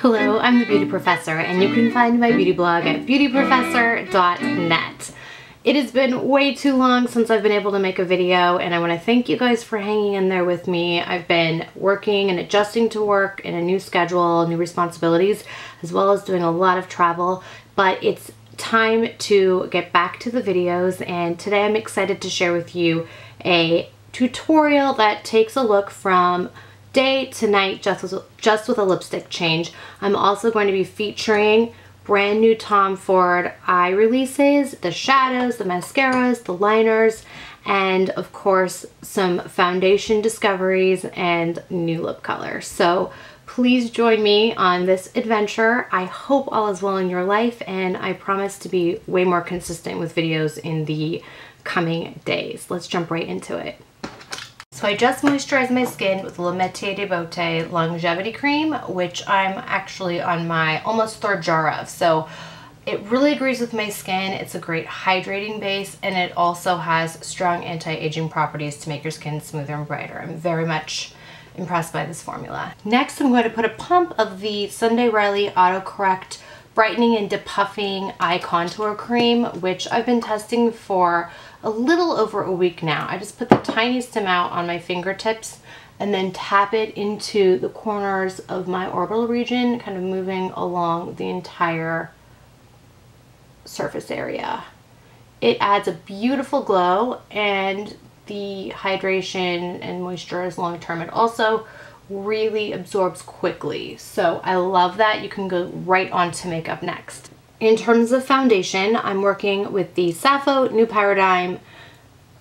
Hello, I'm the Beauty Professor, and you can find my beauty blog at beautyprofessor.net. It has been way too long since I've been able to make a video, and I want to thank you guys for hanging in there with me. I've been working and adjusting to work in a new schedule, new responsibilities, as well as doing a lot of travel, but it's time to get back to the videos, and today I'm excited to share with you a tutorial that takes a look from day to night just with a lipstick change. I'm also going to be featuring brand new Tom Ford eye releases, the shadows, the mascaras, the liners, and of course some foundation discoveries and new lip colors. So please join me on this adventure. I hope all is well in your life, and I promise to be way more consistent with videos in the coming days. Let's jump right into it. So I just moisturized my skin with Le Métier de Beauté Longevity Cream, which I'm actually on my almost third jar of. So it really agrees with my skin. It's a great hydrating base, and it also has strong anti-aging properties to make your skin smoother and brighter. I'm very much impressed by this formula. Next, I'm going to put a pump of the Sunday Riley Autocorrect Brightening and Depuffing Eye Contour Cream, which I've been testing for a little over a week now. I just put the tiniest amount on my fingertips and then tap it into the corners of my orbital region, kind of moving along the entire surface area. It adds a beautiful glow, and the hydration and moisture is long term. It also really absorbs quickly, so I love that. You can go right on to makeup next. In terms of foundation, I'm working with the Sappho New Paradigm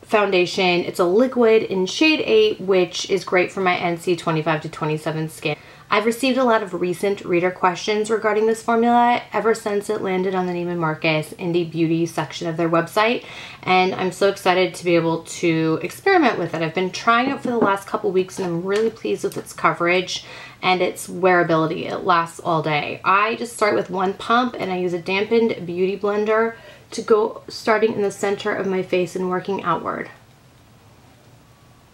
foundation. It's a liquid in shade 8, which is great for my NC 25 to 27 skin. I've received a lot of recent reader questions regarding this formula ever since it landed on the Neiman Marcus Indie Beauty section of their website, and I'm so excited to be able to experiment with it. I've been trying it for the last couple weeks, and I'm really pleased with its coverage and its wearability. It lasts all day. I just start with one pump, and I use a dampened beauty blender to go starting in the center of my face and working outward.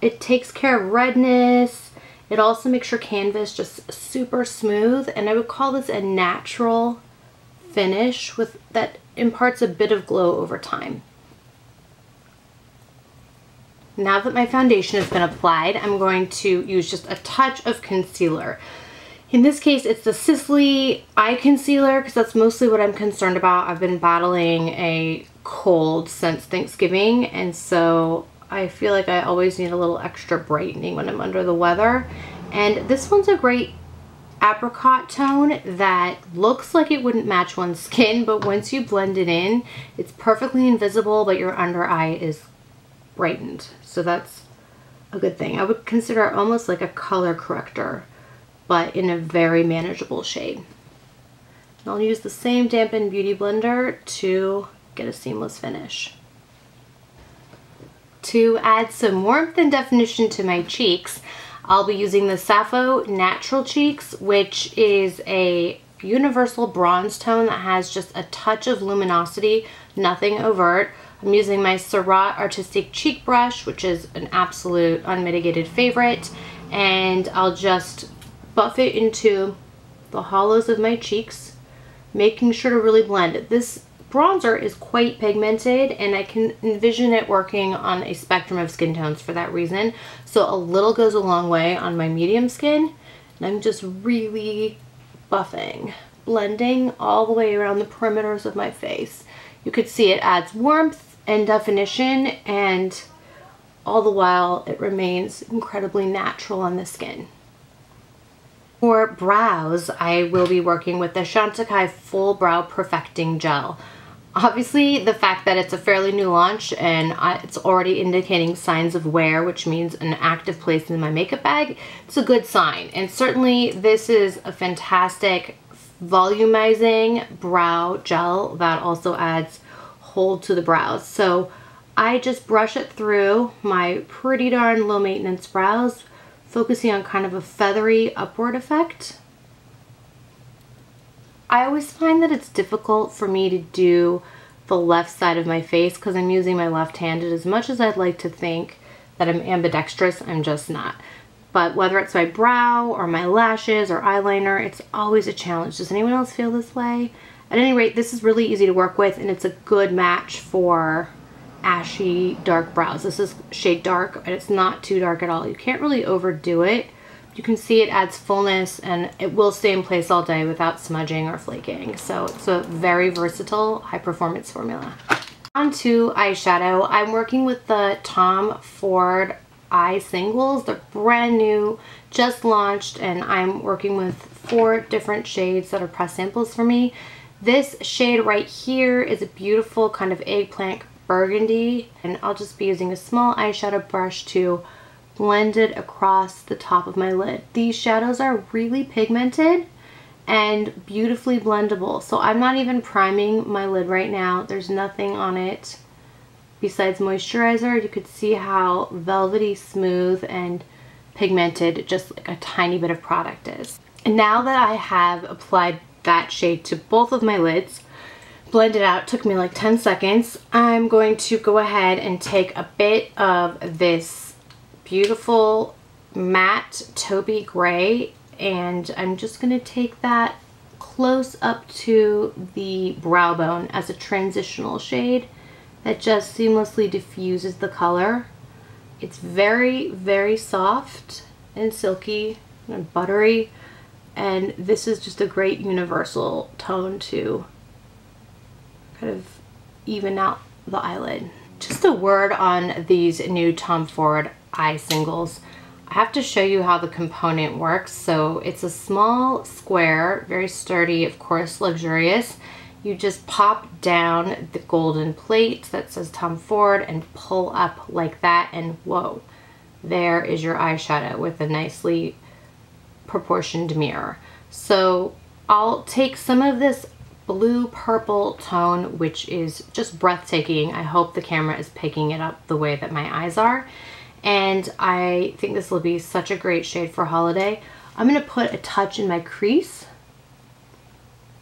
It takes care of redness. It also makes your canvas just super smooth, and I would call this a natural finish that imparts a bit of glow over time. Now that my foundation has been applied, I'm going to use just a touch of concealer. In this case, it's the Sisley Eye Concealer, because that's mostly what I'm concerned about. I've been battling a cold since Thanksgiving, and so I feel like I always need a little extra brightening when I'm under the weather. And this one's a great apricot tone that looks like it wouldn't match one's skin, but once you blend it in, it's perfectly invisible, but your under eye is brightened. So that's a good thing. I would consider it almost like a color corrector, but in a very manageable shade. And I'll use the same dampened beauty blender to get a seamless finish. To add some warmth and definition to my cheeks, I'll be using the Sappho Natural Cheeks, which is a universal bronze tone that has just a touch of luminosity, nothing overt. I'm using my Surratt Artistic Cheek Brush, which is an absolute unmitigated favorite, and I'll just buff it into the hollows of my cheeks, making sure to really blend it. This bronzer is quite pigmented, and I can envision it working on a spectrum of skin tones for that reason. So a little goes a long way on my medium skin, and I'm just really buffing, blending all the way around the perimeters of my face. You could see it adds warmth and definition, and all the while it remains incredibly natural on the skin. For brows, I will be working with the Chantecaille Full Brow Perfecting Gel. Obviously, the fact that it's a fairly new launch and it's already indicating signs of wear, which means an active place in my makeup bag, it's a good sign. And certainly this is a fantastic volumizing brow gel that also adds hold to the brows. So I just brush it through my pretty darn low maintenance brows, focusing on kind of a feathery upward effect. I always find that it's difficult for me to do the left side of my face because I'm using my left-handed. As much as I'd like to think that I'm ambidextrous, I'm just not. but whether it's my brow or my lashes or eyeliner, it's always a challenge. Does anyone else feel this way? At any rate, this is really easy to work with, and it's a good match for ashy dark brows. This is shade dark, and it's not too dark at all. You can't really overdo it. You can see it adds fullness, and it will stay in place all day without smudging or flaking. So it's a very versatile, high performance formula. On to eyeshadow. I'm working with the Tom Ford Eye Singles. They're brand new, just launched, and I'm working with 4 different shades that are press samples for me. This shade right here is a beautiful kind of eggplant burgundy, and I'll just be using a small eyeshadow brush to blend it across the top of my lid. These shadows are really pigmented and beautifully blendable, so I'm not even priming my lid right now. There's nothing on it besides moisturizer. You could see how velvety smooth and pigmented just like a tiny bit of product is. And now that I have applied that shade to both of my lids, blend it out, took me like 10 seconds, I'm going to go ahead and take a bit of this beautiful matte taupey gray, and I'm just going to take that close up to the brow bone as a transitional shade that just seamlessly diffuses the color. It's very, very soft and silky and buttery, and this is just a great universal tone to kind of even out the eyelid. Just a word on these new Tom Ford Eye Singles. I have to show you how the component works. So it's a small square, very sturdy, of course, luxurious. You just pop down the golden plate that says Tom Ford and pull up like that, and whoa, there is your eyeshadow with a nicely proportioned mirror. So I'll take some of this blue purple tone, which is just breathtaking. I hope the camera is picking it up the way that my eyes are, and I think this will be such a great shade for holiday. I'm going to put a touch in my crease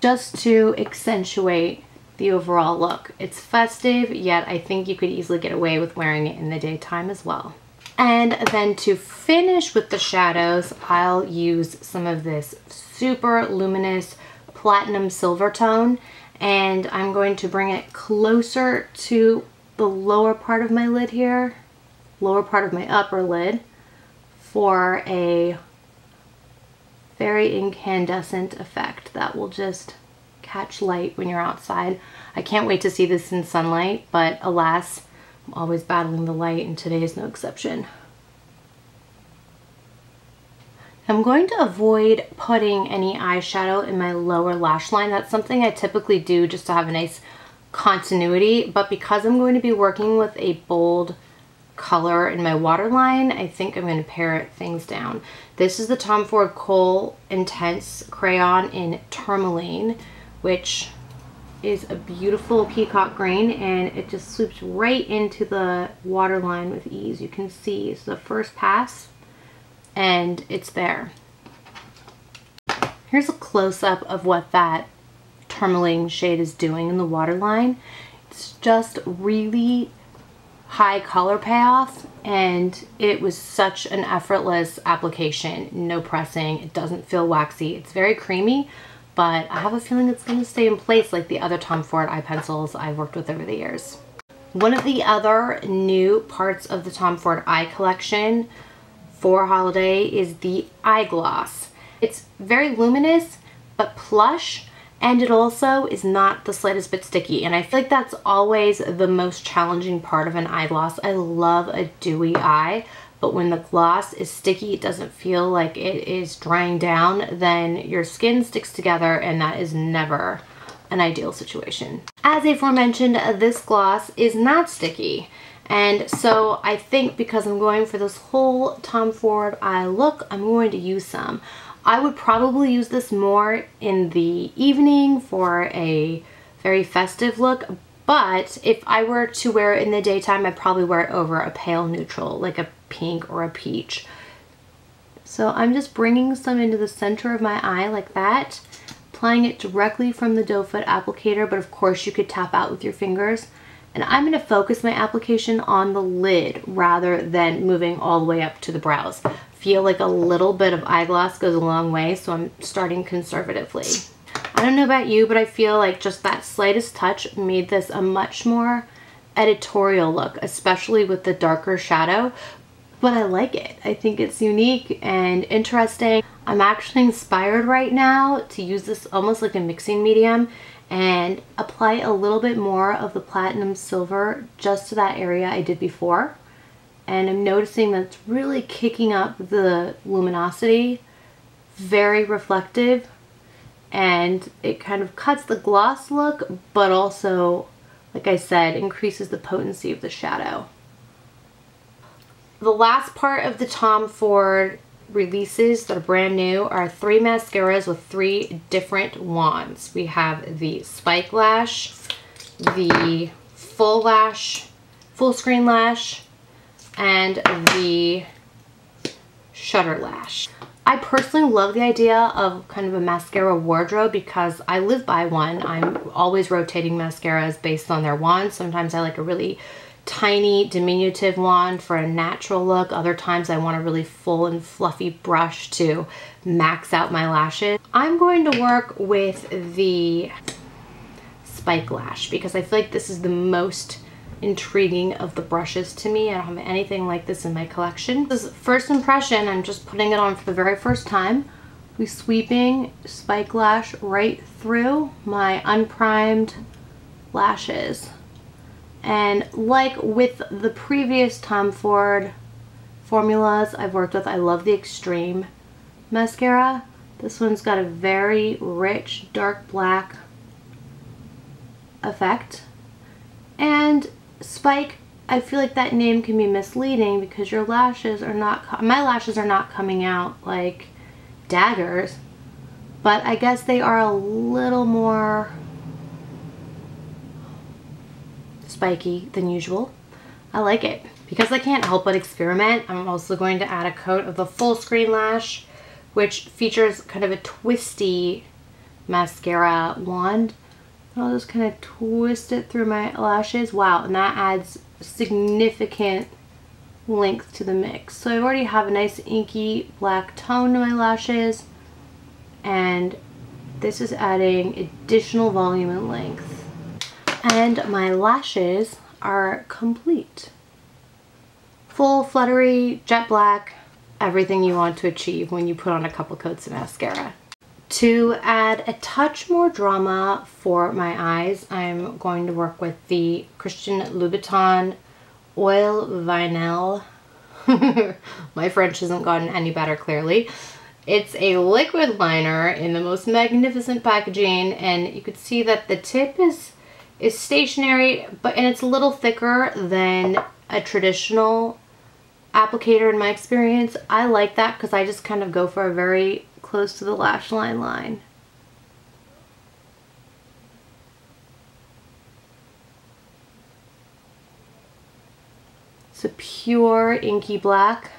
just to accentuate the overall look. It's festive, yet I think you could easily get away with wearing it in the daytime as well. And then to finish with the shadows, I'll use some of this super luminous platinum silver tone, and I'm going to bring it closer to the lower part of my lid here, lower part of my upper lid, for a very incandescent effect that will just catch light when you're outside. I can't wait to see this in sunlight, but alas, I'm always battling the light, and today is no exception. I'm going to avoid putting any eyeshadow in my lower lash line. That's something I typically do just to have a nice continuity, but because I'm going to be working with a bold color in my waterline, I think I'm going to pare things down. This is the Tom Ford Kohl Intense Crayon in Tourmaline, which is a beautiful peacock green, and it just swoops right into the waterline with ease. You can see it's the first pass, and it's there. Here's a close-up of what that tourmaline shade is doing in the waterline. It's just really high color payoff, and it was such an effortless application. No pressing, it doesn't feel waxy. It's very creamy, but I have a feeling it's going to stay in place like the other Tom Ford eye pencils I've worked with over the years. One of the other new parts of the Tom Ford eye collection for holiday is the eye gloss. It's very luminous but plush, and it also is not the slightest bit sticky, and I feel like that's always the most challenging part of an eye gloss. I love a dewy eye, but when the gloss is sticky, it doesn't feel like it is drying down, then your skin sticks together, and that is never an ideal situation. As aforementioned, this gloss is not sticky, and so I think because I'm going for this whole Tom Ford eye look, I'm going to use some. I would probably use this more in the evening for a very festive look, but if I were to wear it in the daytime, I'd probably wear it over a pale neutral, like a pink or a peach. So I'm just bringing some into the center of my eye like that, applying it directly from the doe foot applicator, but of course you could tap out with your fingers. And I'm going to focus my application on the lid rather than moving all the way up to the brows. feel like a little bit of eyegloss goes a long way, so I'm starting conservatively. I don't know about you, but I feel like just that slightest touch made this a much more editorial look, especially with the darker shadow. But I like it. I think it's unique and interesting. I'm actually inspired right now to use this almost like a mixing medium and apply a little bit more of the platinum silver just to that area I did before. And I'm noticing that it's really kicking up the luminosity, very reflective, and it kind of cuts the gloss look, but also, like I said, increases the potency of the shadow. The last part of the Tom Ford releases that are brand new are 3 mascaras with 3 different wands. We have the Spike Lash, the Full Screen Lash, and the Shutter Lash. I personally love the idea of kind of a mascara wardrobe because I live by one. I'm always rotating mascaras based on their wands. Sometimes I like a really tiny diminutive wand for a natural look. Other times I want a really full and fluffy brush to max out my lashes. I'm going to work with the Spike Lash because I feel like this is the most intriguing of the brushes to me. I don't have anything like this in my collection. This is first impression. I'm just putting it on for the very first time. We're sweeping Spike Lash right through my unprimed lashes. And like with the previous Tom Ford formulas I've worked with, I love the Extreme mascara. This one's got a very rich dark black effect. And Spike, I feel like that name can be misleading because your lashes are not, my lashes are not coming out like daggers, but I guess they are a little more spiky than usual. I like it. Because I can't help but experiment, I'm also going to add a coat of the Full Screen Lash, which features kind of a twisty mascara wand. I'll just kind of twist it through my lashes. Wow, and that adds significant length to the mix. So I already have a nice inky black tone to my lashes, and this is adding additional volume and length. And my lashes are complete. Full, fluttery, jet black, everything you want to achieve when you put on a couple coats of mascara. To add a touch more drama for my eyes, I'm going to work with the Christian Louboutin Oil Vinyl. My French hasn't gotten any better, clearly. It's a liquid liner in the most magnificent packaging, and you could see that the tip is stationary, and it's a little thicker than a traditional applicator in my experience. I like that because I just kind of go for a very close to the lash line. It's a pure inky black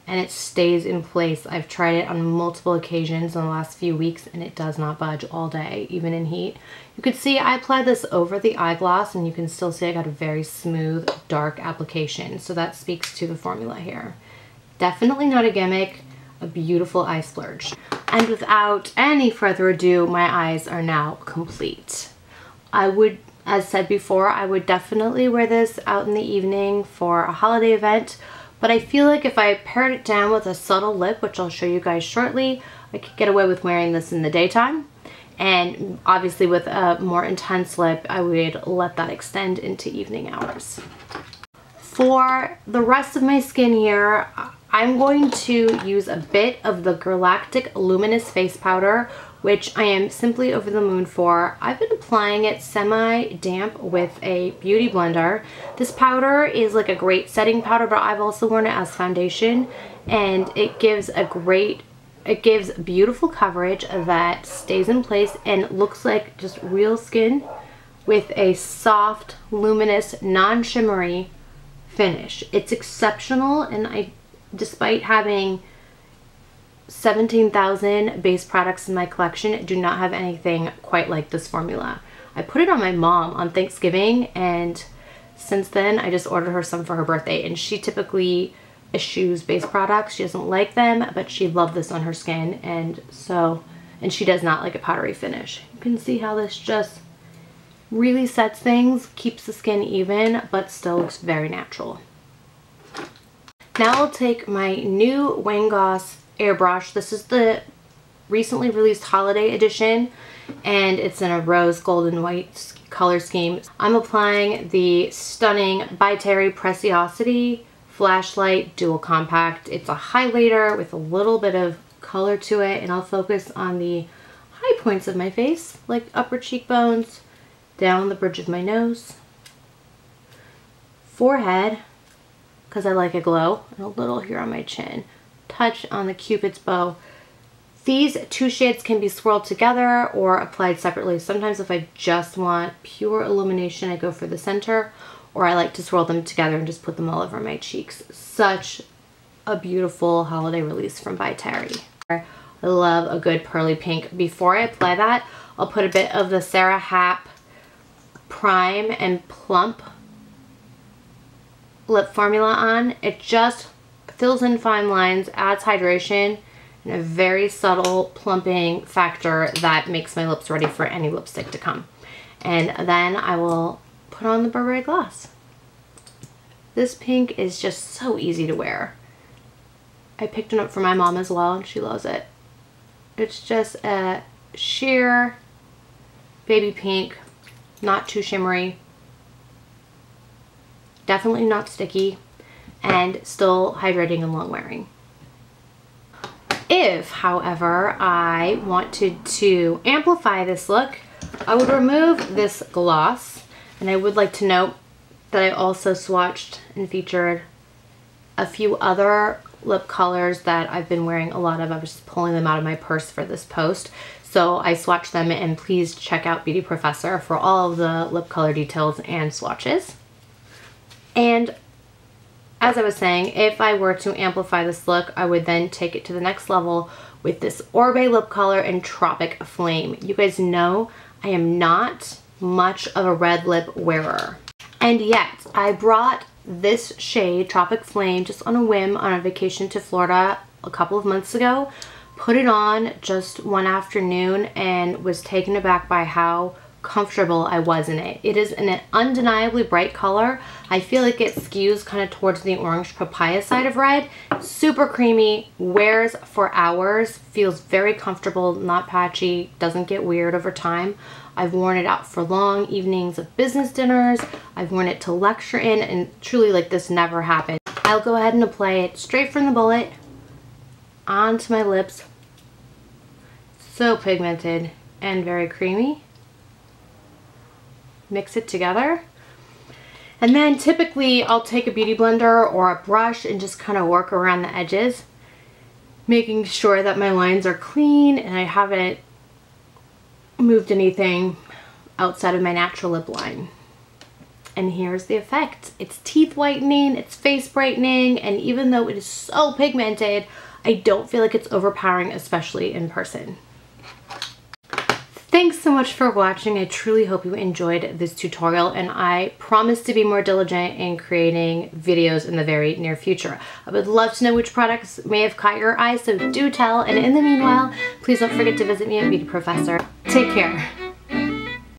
and it stays in place. I've tried it on multiple occasions in the last few weeks and it does not budge all day, even in heat. You can see I applied this over the eye gloss and you can still see I got a very smooth, dark application. So that speaks to the formula here. Definitely not a gimmick, a beautiful eye splurge. And without any further ado, my eyes are now complete. I would, as said before, I would definitely wear this out in the evening for a holiday event, but I feel like if I paired it down with a subtle lip, which I'll show you guys shortly, I could get away with wearing this in the daytime. And obviously with a more intense lip, I would let that extend into evening hours. For the rest of my skin here, I'm going to use a bit of the Galactic Luminous Face Powder, which I am simply over the moon for. I've been applying it semi-damp with a beauty blender. This powder is like a great setting powder, but I've also worn it as foundation, and it gives beautiful coverage that stays in place and looks like just real skin with a soft, luminous, non-shimmery finish. It's exceptional, and despite having 17,000 base products in my collection, do not have anything quite like this formula. I put it on my mom on Thanksgiving, and since then I just ordered her some for her birthday, and she typically Eschews base products. She doesn't like them, but she loved this on her skin, and she does not like a powdery finish. You can see how this just really sets things, keeps the skin even, but still looks very natural. Now I'll take my new Wayne Goss airbrush. This is the recently released holiday edition, and it's in a rose, gold, and white color scheme. I'm applying the stunning By Terry Preciosity Flashlight Dual Compact. It's a highlighter with a little bit of color to it, and I'll focus on the high points of my face, like upper cheekbones, down the bridge of my nose, forehead, because I like a glow, and a little here on my chin. Touch on the Cupid's bow. These two shades can be swirled together or applied separately. Sometimes if I just want pure illumination, I go for the center, or I like to swirl them together and just put them all over my cheeks. Such a beautiful holiday release from By Terry. I love a good pearly pink. Before I apply that, I'll put a bit of the Sarah Happ Prime and Plump lip formula on. It just fills in fine lines, adds hydration, and a very subtle plumping factor that makes my lips ready for any lipstick to come. And then I will put on the Burberry gloss. This pink is just so easy to wear. I picked it up for my mom as well, and she loves it. It's just a sheer baby pink, not too shimmery, definitely not sticky, and still hydrating and long wearing. If, however, I wanted to amplify this look, I would remove this gloss, and I would like to note that I also swatched and featured a few other lip colors that I've been wearing a lot of. I was just pulling them out of my purse for this post. So I swatched them, and please check out Beauty Professor for all of the lip color details and swatches. And as I was saying, if I were to amplify this look, I would then take it to the next level with this Orbe lip color in Tropic Flame. You guys know I am not much of a red lip wearer. And yet, I brought this shade, Tropic Flame, just on a whim on a vacation to Florida a couple of months ago. Put it on just one afternoon and was taken aback by how comfortable I was in it. It is an undeniably bright color. I feel like it skews kind of towards the orange papaya side of red. Super creamy, wears for hours, feels very comfortable, not patchy, doesn't get weird over time. I've worn it out for long evenings of business dinners. I've worn it to lecture in, and truly, like, this never happened. I'll go ahead and apply it straight from the bullet onto my lips. So pigmented and very creamy. Mix it together. And then typically I'll take a beauty blender or a brush and just kind of work around the edges, making sure that my lines are clean and I haven't moved anything outside of my natural lip line. And here's the effect. It's teeth whitening, it's face brightening, and even though it is so pigmented, I don't feel like it's overpowering, especially in person. Thanks so much for watching. I truly hope you enjoyed this tutorial, and I promise to be more diligent in creating videos in the very near future. I would love to know which products may have caught your eye, so do tell. And in the meanwhile, please don't forget to visit me at Beauty Professor. Take care.